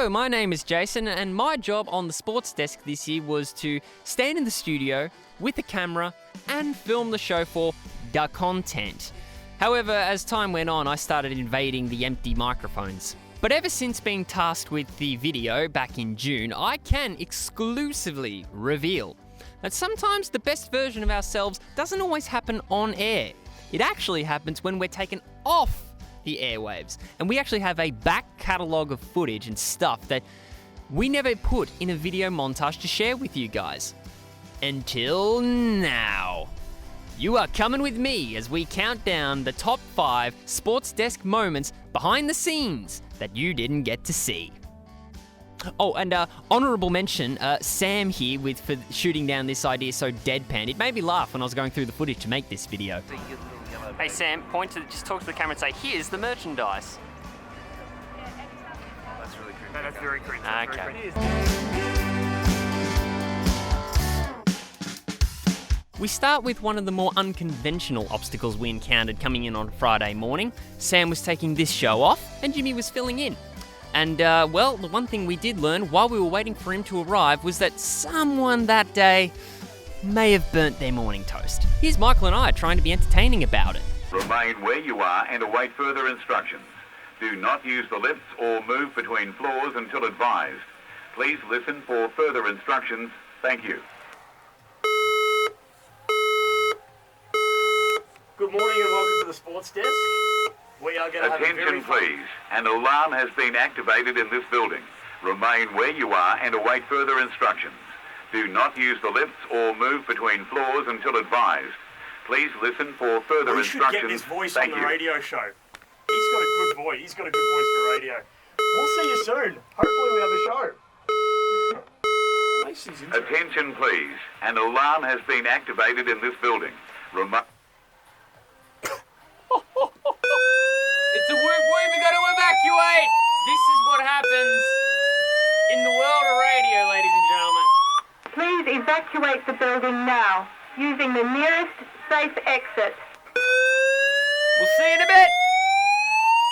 Hello, my name is Jason, and my job on the sports desk this year was to stand in the studio with a camera and film the show for the content. However, as time went on, I started invading the empty microphones. But ever since being tasked with the video back in June, I can exclusively reveal that sometimes the best version of ourselves doesn't always happen on air. It actually happens when we're taken off the airwaves, and we actually have a back catalogue of footage and stuff that we never put in a video montage to share with you guys. Until now. You are coming with me as we count down the top 5 sports desk moments behind the scenes that you didn't get to see. Oh, and honourable mention, Sam here for shooting down this idea so deadpan. It made me laugh when I was going through the footage to make this video. Hey Sam, just talk to the camera and say, here's the merchandise. That's really creepy. That's very creepy. Okay. We start with one of the more unconventional obstacles we encountered coming in on Friday morning. Sam was taking this show off and Jimmy was filling in. And, the one thing we did learn while we were waiting for him to arrive was that someone that day may have burnt their morning toast. Here's Michael and I trying to be entertaining about it. Remain where you are and await further instructions. Do not use the lifts or move between floors until advised. Please listen for further instructions. Thank you. Good morning and welcome to the sports desk. We are going to have a very Attention please. An alarm has been activated in this building. Remain where you are and await further instructions. Do not use the lifts or move between floors until advised. Please listen for further instructions. We should get this voice Thank on the you. radio show. He's got a good voice. He's got a good voice for radio. We'll see you soon. Hopefully we have a show. Mason's into it. Attention please. An alarm has been activated in this building. It's a whoop whoop, we gotta evacuate! This is what happens in the world of radio, ladies and gentlemen. Please evacuate the building now, using the nearest safe exit. We'll see you in a bit!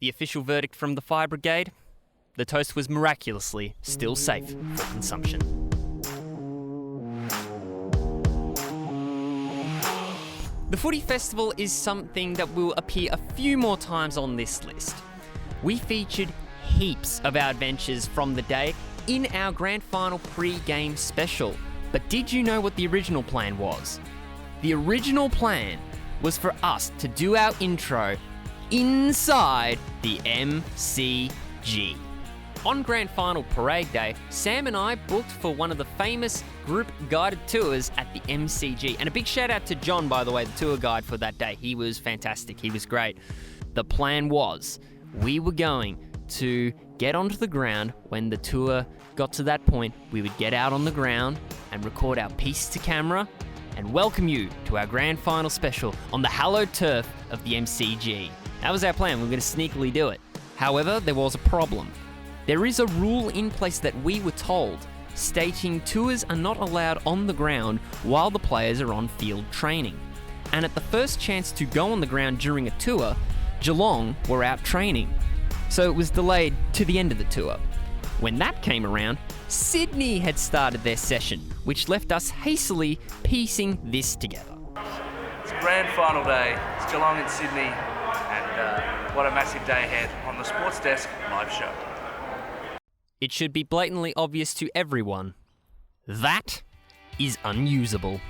The official verdict from the fire brigade? The toast was miraculously still safe for consumption. The Footy Festival is something that will appear a few more times on this list. We featured heaps of our adventures from the day in our grand final pre-game special. But did you know what the original plan was? The original plan was for us to do our intro inside the MCG. On Grand Final Parade Day, Sam and I booked for one of the famous group guided tours at the MCG. And a big shout out to John, by the way, the tour guide for that day. He was fantastic. He was great. The plan was we were going to get onto the ground. When the tour got to that point, we would get out on the ground and record our piece to camera and welcome you to our grand final special on the hallowed turf of the MCG. That was our plan. We were going to sneakily do it. However, there was a problem. There is a rule in place that we were told, stating tours are not allowed on the ground while the players are on field training. And at the first chance to go on the ground during a tour, Geelong were out training. So it was delayed to the end of the tour. When that came around, Sydney had started their session, which left us hastily piecing this together. It's grand final day. It's Geelong and Sydney, and what a massive day ahead on the Sports Desk live show. It should be blatantly obvious to everyone. That is unusable.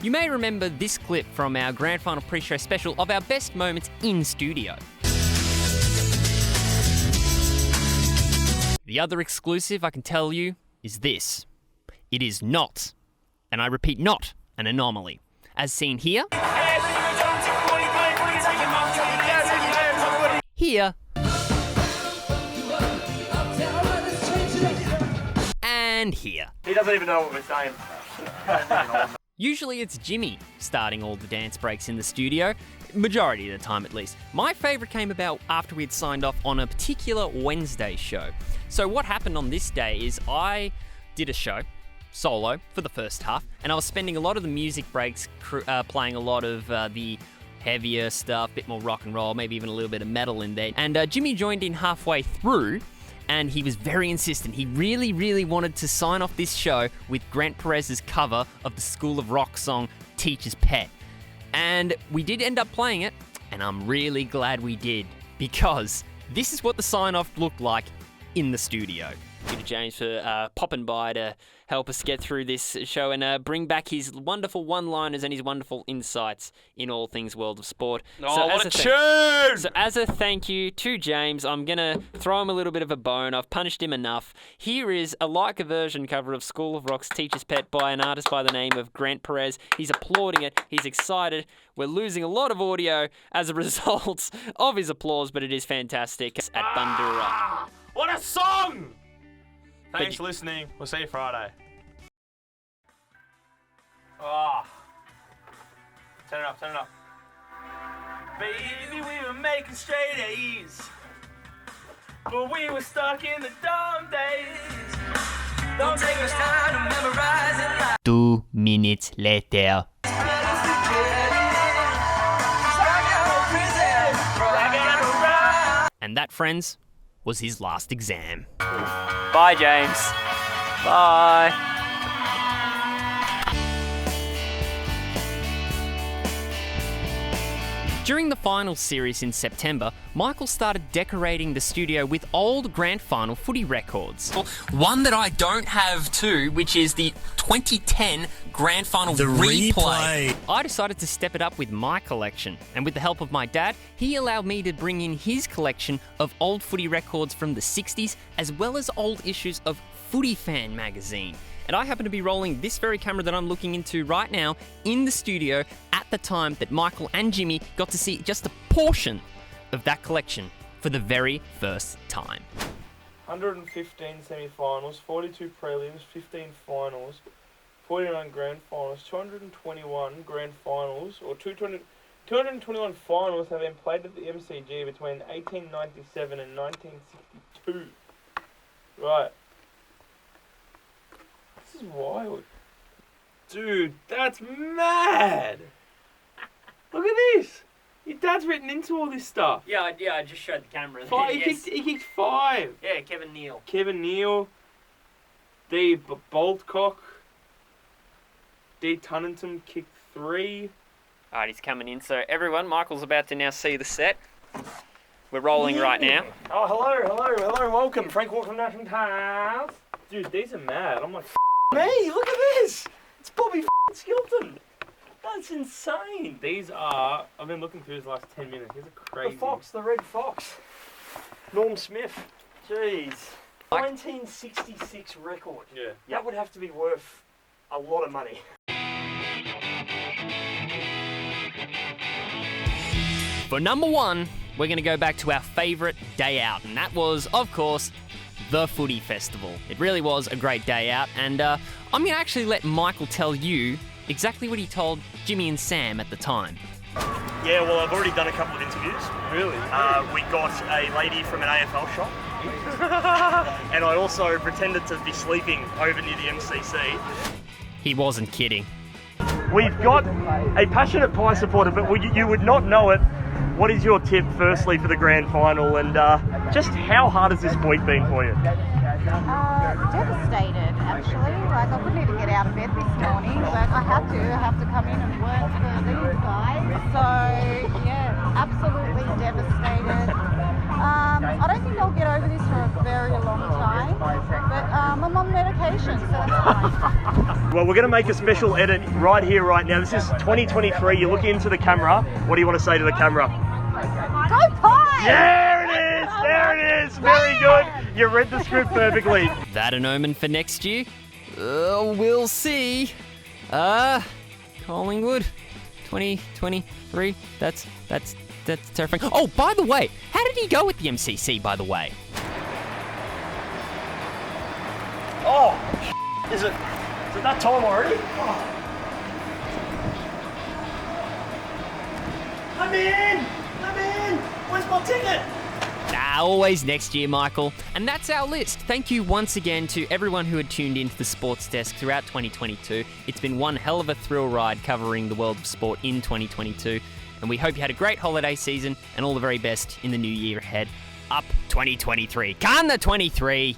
You may remember this clip from our grand final pre-show special of our best moments in studio. The other exclusive I can tell you is this. It is not, and I repeat not, an anomaly. As seen here, here, and here. He doesn't even know what we're saying. Usually it's Jimmy starting all the dance breaks in the studio, majority of the time at least. My favourite came about after we had signed off on a particular Wednesday show. So what happened on this day is I did a show, solo, for the first half, and I was spending a lot of the music breaks playing a lot of the heavier stuff, a bit more rock and roll, maybe even a little bit of metal in there. And Jimmy joined in halfway through, and he was very insistent. He really, really wanted to sign off this show with Grant Perez's cover of the School of Rock song, Teacher's Pet. And we did end up playing it, and I'm really glad we did, because this is what the sign-off looked like in the studio. Thank you to James for popping by to help us get through this show and bring back his wonderful one-liners and his wonderful insights in all things world of sport. Oh, what a tune! So as a thank you to James, I'm going to throw him a little bit of a bone. I've punished him enough. Here is a like-a-version cover of School of Rock's Teacher's Pet by an artist by the name of Grant Perez. He's applauding it. He's excited. We're losing a lot of audio as a result of his applause, but it is fantastic at Bandura. What a song! Thanks for listening. We'll see you Friday. Oh. Turn it up, turn it up. Baby, we were making straight A's, but we were stuck in the dumb days. Don't take us time to memorize it. 2 minutes later. And that, friends, was his last exam. Bye, James. Bye. During the finals series in September, Michael started decorating the studio with old grand final footy records. One that I don't have too, which is the 2010 grand final replay. I decided to step it up with my collection, and with the help of my dad, he allowed me to bring in his collection of old footy records from the 60s, as well as old issues of Footy Fan magazine. And I happen to be rolling this very camera that I'm looking into right now in the studio at the time that Michael and Jimmy got to see just a portion of that collection for the very first time. 115 semi-finals, 42 prelims, 15 finals, 49 grand finals, 221 grand finals, or 221 finals have been played at the MCG between 1897 and 1962. Right. This is wild. Dude, that's mad! Look at this! Your dad's written into all this stuff. Yeah, I just showed the camera. He kicked 5. Yeah, Kevin Neal. Kevin Neal. D. Boltcock. D. Tunnington kicked 3. Alright, he's coming in. So everyone, Michael's about to now see the set. We're rolling right now. Oh, hello, welcome. Frank Walker from National Times. Dude, these are mad. I'm like, Me, look at this. It's Bobby Skilton. That's insane. these are, I've been looking through these last 10 minutes. These are crazy. The Fox, the Red Fox. Norm Smith. Jeez. 1966 record. Yeah. That would have to be worth a lot of money. For number 1, we're going to go back to our favourite day out, and that was, of course, the Footy Festival. It really was a great day out, and I'm going to actually let Michael tell you exactly what he told Jimmy and Sam at the time. Yeah, well, I've already done a couple of interviews. Really? We got a lady from an AFL shop. And I also pretended to be sleeping over near the MCC. He wasn't kidding. We've got a passionate Pie supporter, but you would not know it. What is your tip, firstly, for the grand final, and just how hard has this week been for you? Devastated, actually. Like, I couldn't even get out of bed this morning, but I have to come in and work for these guys. So, yeah, absolutely devastated. I don't think I'll get over this for a very long time, but I'm on medication, so that's fine. Well, we're going to make a special edit right here, right now. This is 2023. You're looking into the camera. What do you want to say to the camera? Go Pies! There it is! There it is! Very good. You read the script perfectly. That an omen for next year? We'll see. Collingwood, 2023. That's terrifying. Oh, by the way, how did he go at the MCC, by the way? Oh, is it that time already? Oh. I'm in! Where's my ticket? Always next year, Michael. And that's our list. Thank you once again to everyone who had tuned into the Sports Desk throughout 2022. It's been one hell of a thrill ride covering the world of sport in 2022. and we hope you had a great holiday season and all the very best in the new year ahead. Up 2023. Can the 23!